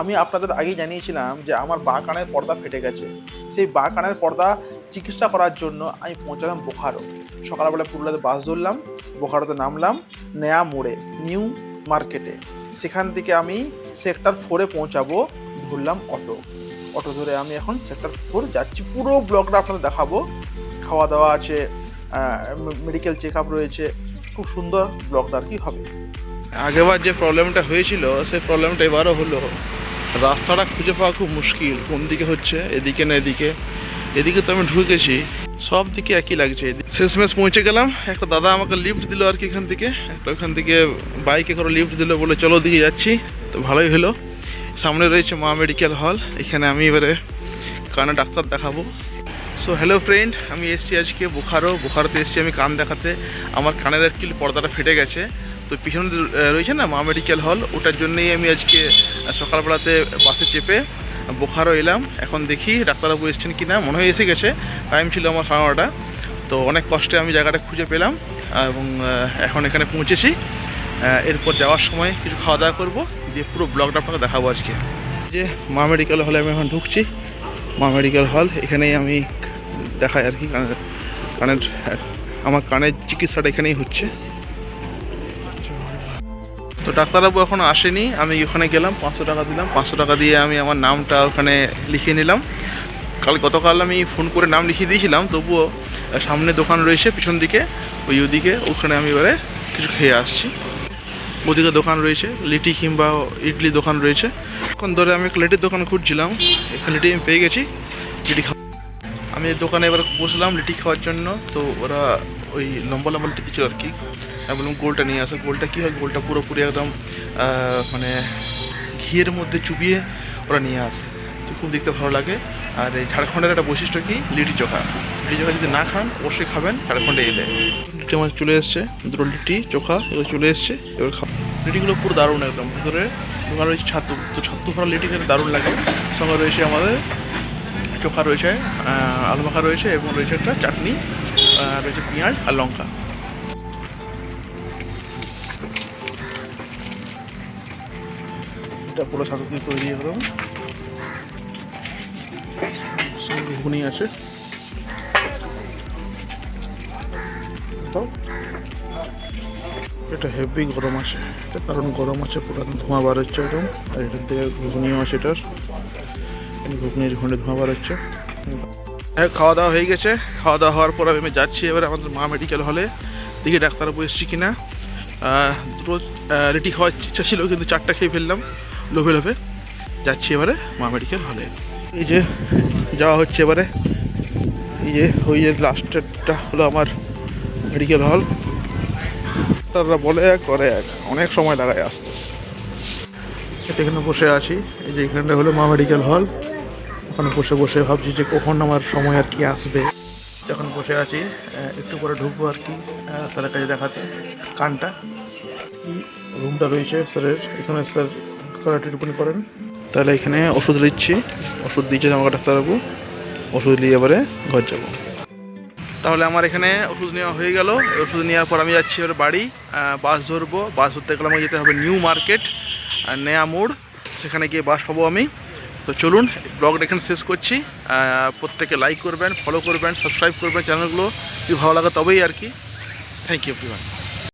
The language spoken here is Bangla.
আমি আপনাদের আগেই জানিয়েছিলাম যে আমার বাঁ কানের পর্দা ফেটে গেছে। সেই বাঁ কানের পর্দা চিকিৎসা করার জন্য আমি পৌঁছালাম বোকারো। সকালবেলা পুরুলিয়াতে বাস ধরলাম, বোকারোতে নামলাম নয়া মোড়ে, নিউ মার্কেটে। সেখান থেকে আমি সেক্টর 4-এ পৌঁছাবো, ধরলাম অটো ধরে আমি এখন সেক্টর 4 যাচ্ছি। পুরো ব্লগটা আপনাদের দেখাবো। খাওয়া দাওয়া আছে, মেডিকেল চেক আপ রয়েছে, খুব সুন্দর ব্লগটা আর কি হবে। আগেবার যে প্রবলেমটা হয়েছিল সেই প্রবলেমটা এবারও হলো। রাস্তাটা খুঁজে পাওয়া খুব মুশকিল, কোন দিকে হচ্ছে, এদিকে না এদিকে। এদিকে তো আমি ঢুকেছি, সব দিকে একই লাগছে। শেষমেশ পৌঁছে গেলাম। একটা দাদা আমাকে লিফট দিল আর কি, ওখান থেকে বাইকে করে লিফট দিল, বলে চলো দিকে যাচ্ছি। তো ভালোই হলো। সামনে রয়েছে মা মেডিকেল হল, এখানে আমি এবারে কানে ডাক্তার দেখাবো। সো হ্যালো ফ্রেন্ড, আমি এসেছি আজকে বোকারোতে এসেছি আমি কান দেখাতে। আমার কানের আর কি পর্দাটা ফেটে গেছে। তো পিছনে রয়েছে না মা মেডিকেল হল, ওটার জন্যই আমি আজকে সকালবেলাতে বাসে চেপে বোকারো এলাম। এখন দেখি ডাক্তারবাবু এসেছেন কি না, মনে হয় এসে গেছে। টাইম ছিল আমার 9:30। তো অনেক কষ্টে আমি জায়গাটা খুঁজে পেলাম এবং এখন এখানে পৌঁছেছি। এরপর যাওয়ার সময় কিছু খাওয়া দাওয়া করবো, দিয়ে পুরো ব্লগটা আপনাকে দেখাবো আজকে। যে মা মেডিকেল হলে আমি এখন ঢুকছি। মা মেডিকেল হল, এখানেই আমি দেখাই আর কি কানের আমার কানের চিকিৎসাটা এখানেই হচ্ছে। তো ডাক্তারবাবু এখন আসেনি, আমি ওখানে গেলাম, 500 টাকা দিলাম। 500 টাকা দিয়ে আমি আমার নামটা ওখানে লিখিয়ে নিলাম। গতকাল আমি ফোন করে নাম লিখিয়ে দিয়েছিলাম, তবুও সামনে দোকান রয়েছে পিছন দিকে, ওদিকে, ওখানে আমি এবারে কিছু খেয়ে আসছি। ওদিকে দোকান রয়েছে লিটি কিংবা ইডলি দোকান রয়েছে। এখন ধরে আমি একটা লিটির দোকান খুঁজছিলাম, এখানে লিটি আমি পেয়ে গেছি। লিটি আমি এই দোকানে এবার বসলাম লিটি খাওয়ার জন্য। তো ওরা ওই লম্বা লম্বা লিটি দিচ্ছিল আর কি। আমি বললাম গোলটা নিয়ে আসো। গোলটা কী হয়, গোলটা পুরোপুরি একদম মানে ঘিয়ের মধ্যে চুবিয়ে ওরা নিয়ে আসে, তো খুব দেখতে ভালো লাগে। আর এই ঝাড়খণ্ডের একটা বৈশিষ্ট্য কি, লিটি চোখা। লিটি চোখা যদি না খান অবশ্যই খাবেন ঝাড়খণ্ডে এলে। লিটি আমার চলে এসছে, দুটো লিটি চোখা এগুলো চলে এসছে, এবার খাবো। লিটিগুলো পুরো দারুণ, একদম ভিতরে দোকান রয়েছে ছাতু। তো ছাতু ভরা লিটি খেতে দারুণ লাগে। সঙ্গে রয়েছে আমাদের চোখা রয়েছে, আলু মাখা রয়েছে এবং রয়েছে একটা চাটনি, রয়েছে পেঁয়াজ আর লঙ্কা। এটা পুরো ছাতু দিয়ে তৈরি একদম। সঙ্গে ঘুগনি আছে। এটা হেভি গরম আছে, এটা কারণ গরম আছে, পুরো ধোঁয়া বার হচ্ছে একদম। আর এটার থেকে ঘুগনিও আছে, এটার ঘুগনির ঘন্টে ধোঁয়া বার হচ্ছে। খাওয়া দাওয়া হয়ে গেছে। খাওয়া দাওয়া হওয়ার পর আমি যাচ্ছি এবার আমাদের মা মেডিকেল হলে, দেখি ডাক্তারবাবু এসেছি কিনা। দুটো লিটি খাওয়ার ইচ্ছা ছিল, কিন্তু 4টা খেয়ে ফেললাম লোভে। যাচ্ছি এবারে মা মেডিকেল হলে। এই যে যাওয়া হচ্ছে এবারে, এই যে ওই যে লাস্টেরটা হলো আমার মেডিকেল হল। ডাক্তাররা বলে এক করে এক, অনেক সময় লাগায় আসতে। এখানে বসে আছি, এই যে এখানটা হলো মা মেডিকেল হল। ওখানে বসে ভাবছি যে কখন আমার সময় আর কি আসবে। যখন বসে আছি, একটু পরে ঢুকবো আর কি স্যারের কাছে দেখাতে কানটা। রুমটা রয়েছে স্যারের, এখানে স্যার ট্রিটমেন্ট করেন। তাহলে এখানে ওষুধ দিচ্ছি, ওষুধ দিয়েছে আমাকে ডাক্তারবাবু। ওষুধ নিয়ে এবারে ঘর যাব। তাহলে আমার এখানে ওষুধ নেওয়া হয়ে গেল। ওষুধ নেওয়ার পর আমি যাচ্ছি এবার বাড়ি, বাস ধরবো। বাস ধরতে গেলে আমাকে যেতে হবে নিউ মার্কেট আর নয়া মোড়, সেখানে গিয়ে বাস পাবো আমি। তো চলুন ব্লগটা এখানে শেষ করছি। প্রত্যেকে লাইক করবেন, ফলো করবেন, সাবস্ক্রাইব করবেন চ্যানেলগুলো, যদি ভালো লাগে তবেই আর কি। Thank you everyone.